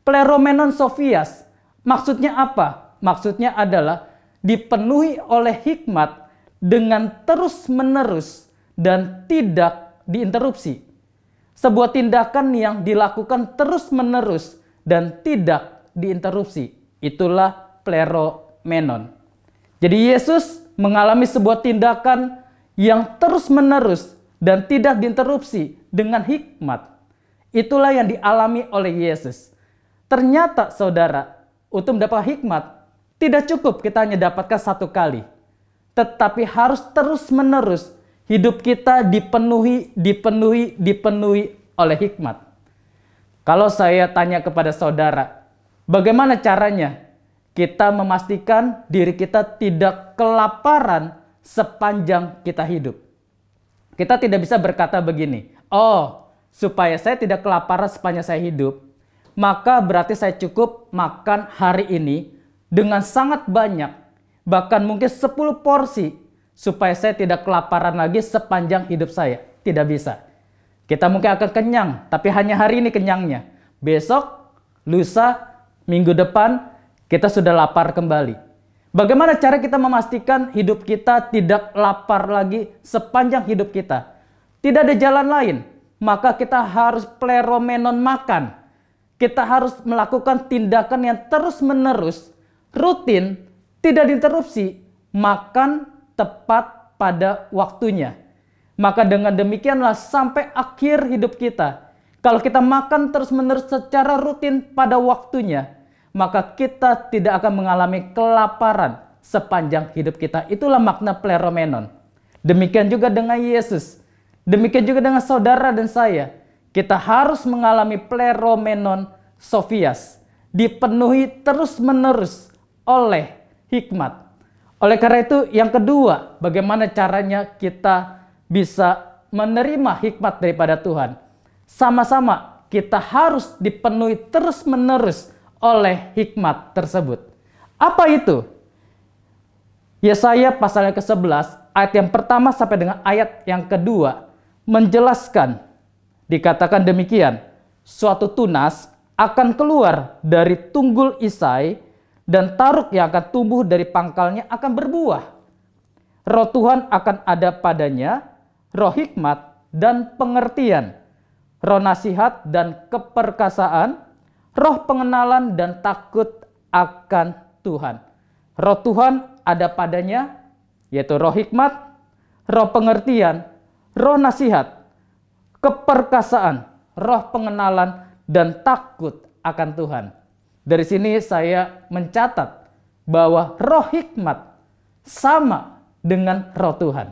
Pleromenon Sofias, maksudnya apa? Maksudnya adalah dipenuhi oleh hikmat dengan terus-menerus dan tidak diinterupsi. Sebuah tindakan yang dilakukan terus-menerus dan tidak diinterupsi. Itulah pleromenon. Jadi Yesus mengalami sebuah tindakan yang terus-menerus dan tidak diinterupsi dengan hikmat. Itulah yang dialami oleh Yesus. Ternyata saudara, untuk mendapat hikmat, tidak cukup kita hanya dapatkan satu kali. Tetapi harus terus-menerus hidup kita dipenuhi oleh hikmat. Kalau saya tanya kepada saudara, bagaimana caranya kita memastikan diri kita tidak kelaparan sepanjang kita hidup? Kita tidak bisa berkata begini, oh, supaya saya tidak kelaparan sepanjang saya hidup, maka berarti saya cukup makan hari ini dengan sangat banyak, bahkan mungkin 10 porsi, supaya saya tidak kelaparan lagi sepanjang hidup saya. Tidak bisa. Kita mungkin akan kenyang, tapi hanya hari ini kenyangnya. Besok, lusa, minggu depan, kita sudah lapar kembali. Bagaimana cara kita memastikan hidup kita tidak lapar lagi sepanjang hidup kita? Tidak ada jalan lain. Maka kita harus pleromenon makan. Kita harus melakukan tindakan yang terus-menerus, rutin, tidak diinterupsi, makan tepat pada waktunya. Maka dengan demikianlah sampai akhir hidup kita, kalau kita makan terus-menerus secara rutin pada waktunya, maka kita tidak akan mengalami kelaparan sepanjang hidup kita. Itulah makna pleromenon. Demikian juga dengan Yesus. Demikian juga dengan saudara dan saya. Kita harus mengalami pleromenon Sofias. Dipenuhi terus-menerus oleh hikmat. Oleh karena itu, yang kedua, bagaimana caranya kita bisa menerima hikmat daripada Tuhan? Sama-sama kita harus dipenuhi terus-menerus oleh hikmat tersebut. Apa itu? Yesaya pasal yang ke-11, ayat yang pertama sampai dengan ayat yang kedua, menjelaskan, dikatakan demikian, suatu tunas akan keluar dari tunggul Isai, dan taruk yang akan tumbuh dari pangkalnya akan berbuah. Roh Tuhan akan ada padanya, roh hikmat dan pengertian, roh nasihat dan keperkasaan, roh pengenalan dan takut akan Tuhan. Roh Tuhan ada padanya, yaitu roh hikmat, roh pengertian, roh nasihat, keperkasaan, roh pengenalan, dan takut akan Tuhan. Dari sini saya mencatat bahwa roh hikmat sama dengan roh Tuhan.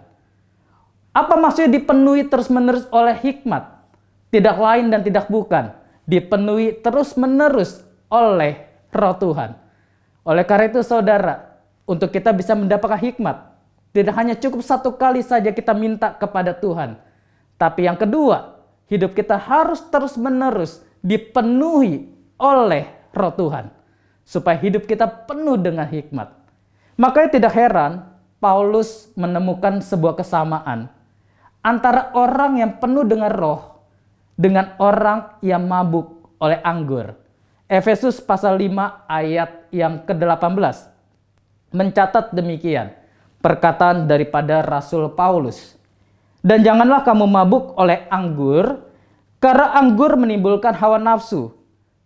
Apa maksudnya dipenuhi terus-menerus oleh hikmat? Tidak lain dan tidak bukan. Dipenuhi terus-menerus oleh roh Tuhan. Oleh karena itu saudara, untuk kita bisa mendapatkan hikmat, tidak hanya cukup satu kali saja kita minta kepada Tuhan. Tapi yang kedua, hidup kita harus terus-menerus dipenuhi oleh roh Tuhan. Supaya hidup kita penuh dengan hikmat. Makanya tidak heran, Paulus menemukan sebuah kesamaan antara orang yang penuh dengan roh dengan orang yang mabuk oleh anggur. Efesus pasal 5 ayat yang ke-18 mencatat demikian perkataan daripada Rasul Paulus. Dan janganlah kamu mabuk oleh anggur, karena anggur menimbulkan hawa nafsu,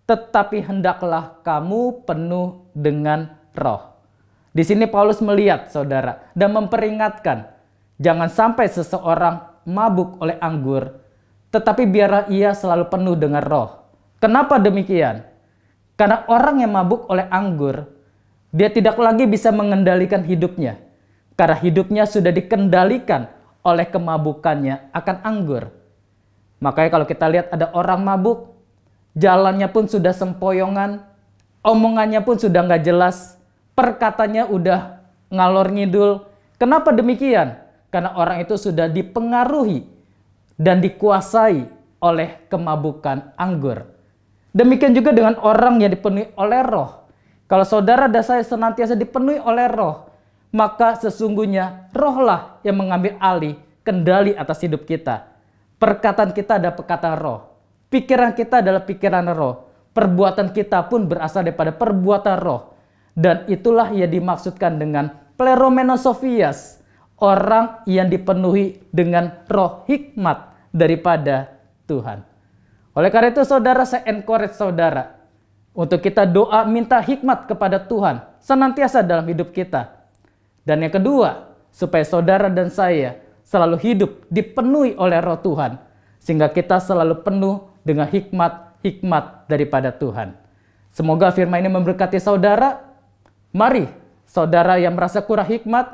tetapi hendaklah kamu penuh dengan roh. Di sini Paulus melihat saudara dan memperingatkan, jangan sampai seseorang mabuk oleh anggur, tetapi biarlah ia selalu penuh dengan roh. Kenapa demikian? Karena orang yang mabuk oleh anggur, dia tidak lagi bisa mengendalikan hidupnya. Karena hidupnya sudah dikendalikan oleh kemabukannya akan anggur. Makanya kalau kita lihat ada orang mabuk, jalannya pun sudah sempoyongan, omongannya pun sudah nggak jelas, perkataannya udah ngalor ngidul. Kenapa demikian? Karena orang itu sudah dipengaruhi dan dikuasai oleh kemabukan anggur. Demikian juga dengan orang yang dipenuhi oleh Roh. Kalau saudara dan saya senantiasa dipenuhi oleh Roh, maka sesungguhnya Rohlah yang mengambil alih kendali atas hidup kita. Perkataan kita adalah perkataan Roh. Pikiran kita adalah pikiran Roh. Perbuatan kita pun berasal daripada perbuatan Roh. Dan itulah yang dimaksudkan dengan Pleromenos Sophias, orang yang dipenuhi dengan roh hikmat daripada Tuhan. Oleh karena itu saudara, saya encourage saudara untuk kita doa minta hikmat kepada Tuhan senantiasa dalam hidup kita. Dan yang kedua, supaya saudara dan saya selalu hidup dipenuhi oleh roh Tuhan, sehingga kita selalu penuh dengan hikmat daripada Tuhan. Semoga firman ini memberkati saudara. Mari saudara yang merasa kurang hikmat,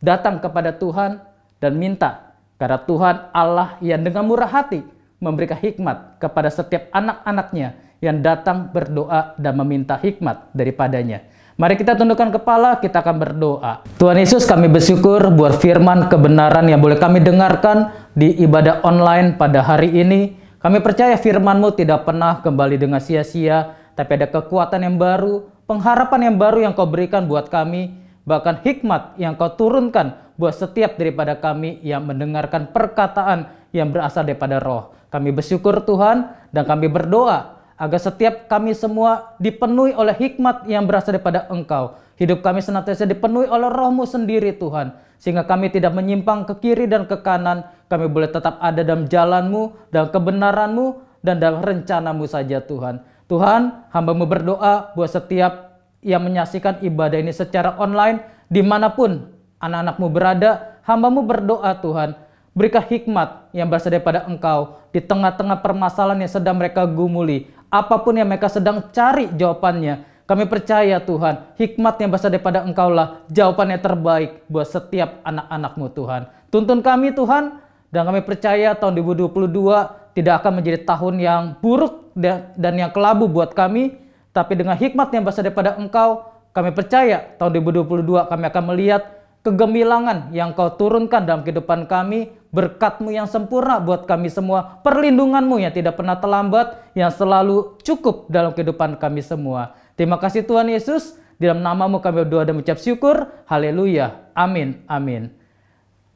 datang kepada Tuhan dan minta. Karena Tuhan Allah yang dengan murah hati memberikan hikmat kepada setiap anak-anaknya yang datang berdoa dan meminta hikmat daripadanya. Mari kita tundukkan kepala, kita akan berdoa. Tuhan Yesus, kami bersyukur buat firman kebenaran yang boleh kami dengarkan di ibadah online pada hari ini. Kami percaya firman-Mu tidak pernah kembali dengan sia-sia, tapi ada kekuatan yang baru, pengharapan yang baru yang Kau berikan buat kami, bahkan hikmat yang Kau turunkan buat setiap daripada kami yang mendengarkan perkataan yang berasal daripada Roh. Kami bersyukur Tuhan dan kami berdoa agar setiap kami semua dipenuhi oleh hikmat yang berasal daripada Engkau. Hidup kami senantiasa dipenuhi oleh Roh-Mu sendiri Tuhan, sehingga kami tidak menyimpang ke kiri dan ke kanan. Kami boleh tetap ada dalam jalan-Mu, dalam kebenaran-Mu, dan dalam rencana-Mu saja Tuhan. Tuhan, hamba-Mu berdoa buat setiap yang menyaksikan ibadah ini secara online, dimanapun anak-anak-Mu berada, hamba-Mu berdoa Tuhan, berikan hikmat yang berasal daripada Engkau di tengah-tengah permasalahan yang sedang mereka gumuli. Apapun yang mereka sedang cari jawabannya, kami percaya Tuhan, hikmat yang berasal daripada Engkau lah jawaban yang terbaik buat setiap anak-anak-Mu Tuhan. Tuntun kami Tuhan, dan kami percaya tahun 2022 tidak akan menjadi tahun yang buruk dan yang kelabu buat kami, tapi dengan hikmat yang berasal daripada Engkau, kami percaya tahun 2022 kami akan melihat kegemilangan yang Kau turunkan dalam kehidupan kami, berkat-Mu yang sempurna buat kami semua, perlindungan-Mu yang tidak pernah terlambat, yang selalu cukup dalam kehidupan kami semua. Terima kasih Tuhan Yesus, di dalam nama-Mu kami berdoa dan mengucap syukur. Haleluya. Amin. Amin.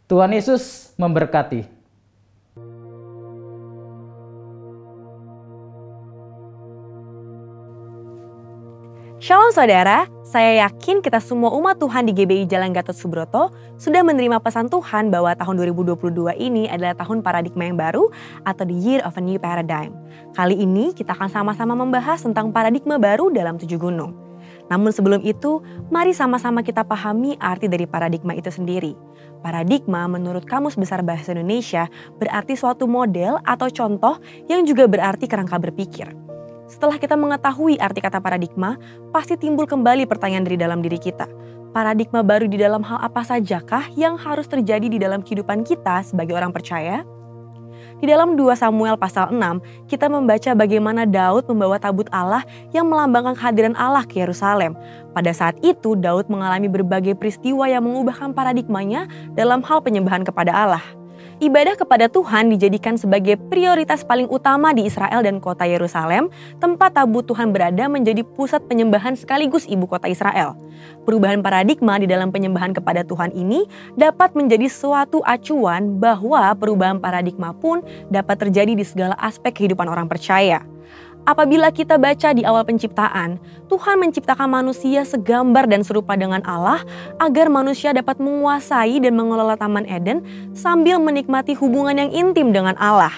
Tuhan Yesus memberkati. Shalom saudara, saya yakin kita semua umat Tuhan di GBI Jalan Gatot Subroto sudah menerima pesan Tuhan bahwa tahun 2022 ini adalah tahun paradigma yang baru atau the year of a new paradigm. Kali ini kita akan sama-sama membahas tentang paradigma baru dalam 7 gunung. Namun sebelum itu, mari sama-sama kita pahami arti dari paradigma itu sendiri. Paradigma menurut Kamus Besar Bahasa Indonesia berarti suatu model atau contoh yang juga berarti kerangka berpikir. Setelah kita mengetahui arti kata paradigma, pasti timbul kembali pertanyaan dari dalam diri kita. Paradigma baru di dalam hal apa sajakah yang harus terjadi di dalam kehidupan kita sebagai orang percaya? Di dalam 2 Samuel pasal 6, kita membaca bagaimana Daud membawa tabut Allah yang melambangkan kehadiran Allah ke Yerusalem. Pada saat itu, Daud mengalami berbagai peristiwa yang mengubahkan paradigmanya dalam hal penyembahan kepada Allah. Ibadah kepada Tuhan dijadikan sebagai prioritas paling utama di Israel dan kota Yerusalem, tempat tabut Tuhan berada menjadi pusat penyembahan sekaligus ibu kota Israel. Perubahan paradigma di dalam penyembahan kepada Tuhan ini dapat menjadi suatu acuan bahwa perubahan paradigma pun dapat terjadi di segala aspek kehidupan orang percaya. Apabila kita baca di awal penciptaan, Tuhan menciptakan manusia segambar dan serupa dengan Allah agar manusia dapat menguasai dan mengelola Taman Eden sambil menikmati hubungan yang intim dengan Allah.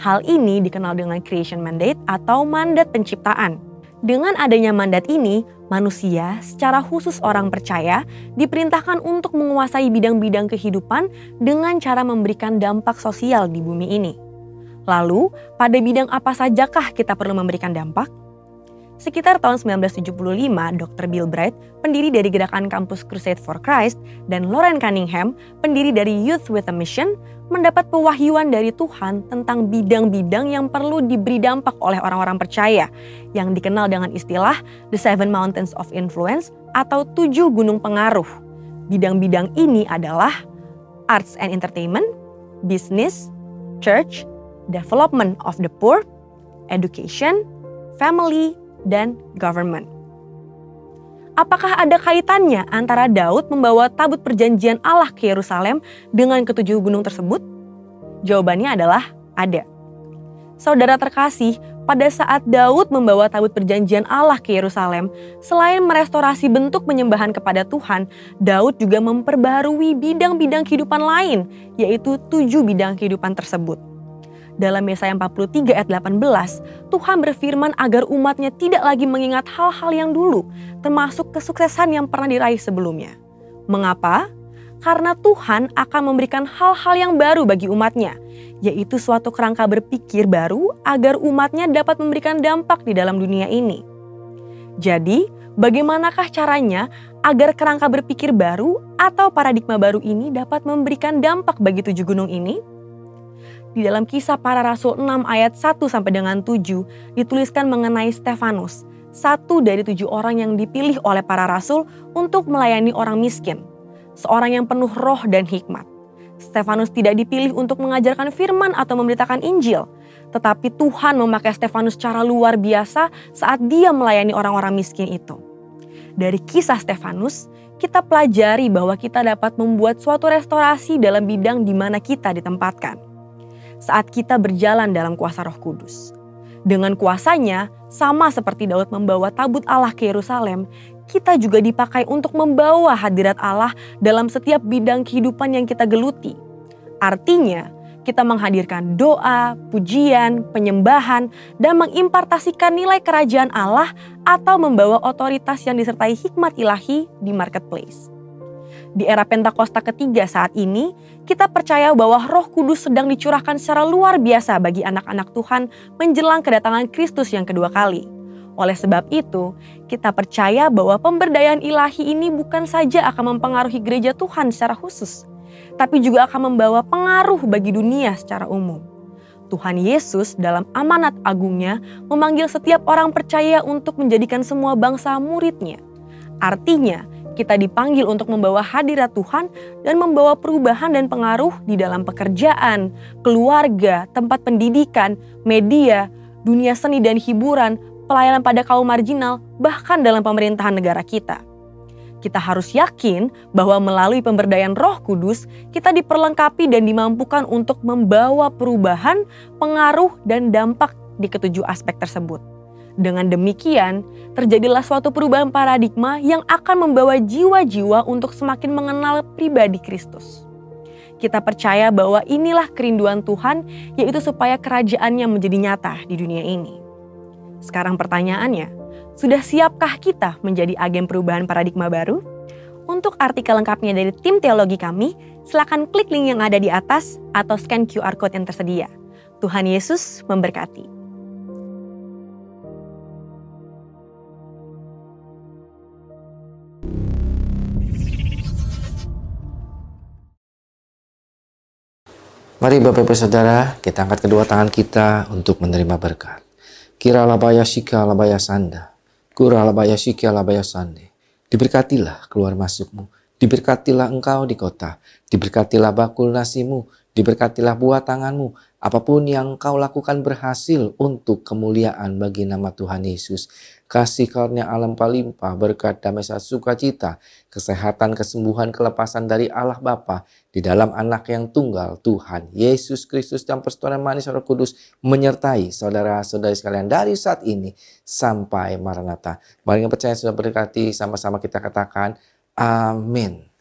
Hal ini dikenal dengan creation mandate atau mandat penciptaan. Dengan adanya mandat ini, manusia secara khusus orang percaya diperintahkan untuk menguasai bidang-bidang kehidupan dengan cara memberikan dampak sosial di bumi ini. Lalu, pada bidang apa sajakah kita perlu memberikan dampak? Sekitar tahun 1975, Dr. Bill Bright, pendiri dari gerakan kampus Crusade for Christ, dan Loren Cunningham, pendiri dari Youth with a Mission, mendapat pewahyuan dari Tuhan tentang bidang-bidang yang perlu diberi dampak oleh orang-orang percaya, yang dikenal dengan istilah The 7 Mountains of Influence atau 7 gunung pengaruh. Bidang-bidang ini adalah arts and entertainment, business, church, development of the poor, education, family, dan government. Apakah ada kaitannya antara Daud membawa tabut perjanjian Allah ke Yerusalem dengan ketujuh gunung tersebut? Jawabannya adalah ada. Saudara terkasih, pada saat Daud membawa tabut perjanjian Allah ke Yerusalem, selain merestorasi bentuk penyembahan kepada Tuhan, Daud juga memperbarui bidang-bidang kehidupan lain, yaitu 7 bidang kehidupan tersebut. Dalam Yesaya 43 ayat 18, Tuhan berfirman agar umatnya tidak lagi mengingat hal-hal yang dulu, termasuk kesuksesan yang pernah diraih sebelumnya. Mengapa? Karena Tuhan akan memberikan hal-hal yang baru bagi umatnya, yaitu suatu kerangka berpikir baru agar umatnya dapat memberikan dampak di dalam dunia ini. Jadi, bagaimanakah caranya agar kerangka berpikir baru atau paradigma baru ini dapat memberikan dampak bagi 7 gunung ini? Di dalam Kisah Para Rasul 6 ayat 1 sampai dengan 7 dituliskan mengenai Stefanus, satu dari 7 orang yang dipilih oleh para rasul untuk melayani orang miskin. Seorang yang penuh roh dan hikmat. Stefanus tidak dipilih untuk mengajarkan firman atau memberitakan Injil, tetapi Tuhan memakai Stefanus secara luar biasa saat dia melayani orang-orang miskin itu. Dari kisah Stefanus, kita pelajari bahwa kita dapat membuat suatu restorasi dalam bidang di mana kita ditempatkan. Saat kita berjalan dalam kuasa Roh Kudus. Dengan kuasanya, sama seperti Daud membawa tabut Allah ke Yerusalem, kita juga dipakai untuk membawa hadirat Allah dalam setiap bidang kehidupan yang kita geluti. Artinya, kita menghadirkan doa, pujian, penyembahan, dan mengimpartasikan nilai kerajaan Allah atau membawa otoritas yang disertai hikmat ilahi di marketplace. Di era Pentakosta ketiga saat ini, kita percaya bahwa Roh Kudus sedang dicurahkan secara luar biasa bagi anak-anak Tuhan menjelang kedatangan Kristus yang kedua kali. Oleh sebab itu, kita percaya bahwa pemberdayaan ilahi ini bukan saja akan mempengaruhi gereja Tuhan secara khusus, tapi juga akan membawa pengaruh bagi dunia secara umum. Tuhan Yesus dalam amanat agungnya memanggil setiap orang percaya untuk menjadikan semua bangsa murid-Nya. Artinya, kita dipanggil untuk membawa hadirat Tuhan dan membawa perubahan dan pengaruh di dalam pekerjaan, keluarga, tempat pendidikan, media, dunia seni dan hiburan, pelayanan pada kaum marginal, bahkan dalam pemerintahan negara kita. Kita harus yakin bahwa melalui pemberdayaan Roh Kudus, kita diperlengkapi dan dimampukan untuk membawa perubahan, pengaruh, dan dampak di ketujuh aspek tersebut. Dengan demikian, terjadilah suatu perubahan paradigma yang akan membawa jiwa-jiwa untuk semakin mengenal pribadi Kristus. Kita percaya bahwa inilah kerinduan Tuhan, yaitu supaya kerajaannya menjadi nyata di dunia ini. Sekarang pertanyaannya, sudah siapkah kita menjadi agen perubahan paradigma baru? Untuk artikel lengkapnya dari tim teologi kami, silakan klik link yang ada di atas atau scan QR Code yang tersedia. Tuhan Yesus memberkati. Mari Bapak Ibu Saudara, kita angkat kedua tangan kita untuk menerima berkat. Kira labaya shika labaya sanda, kura labaya shika labaya sande. Diberkatilah keluar masukmu, diberkatilah engkau di kota, diberkatilah bakul nasimu, diberkatilah buah tanganmu. Apapun yang engkau lakukan berhasil untuk kemuliaan bagi nama Tuhan Yesus. Kasih karunia alam palimpah, berkat damai sukacita, kesehatan, kesembuhan, kelepasan dari Allah Bapa di dalam anak yang tunggal Tuhan Yesus Kristus dan persekutuan manis Roh Kudus menyertai saudara-saudari sekalian dari saat ini sampai Maranatha. Mari yang percaya sudah berkati, sama-sama kita katakan amin.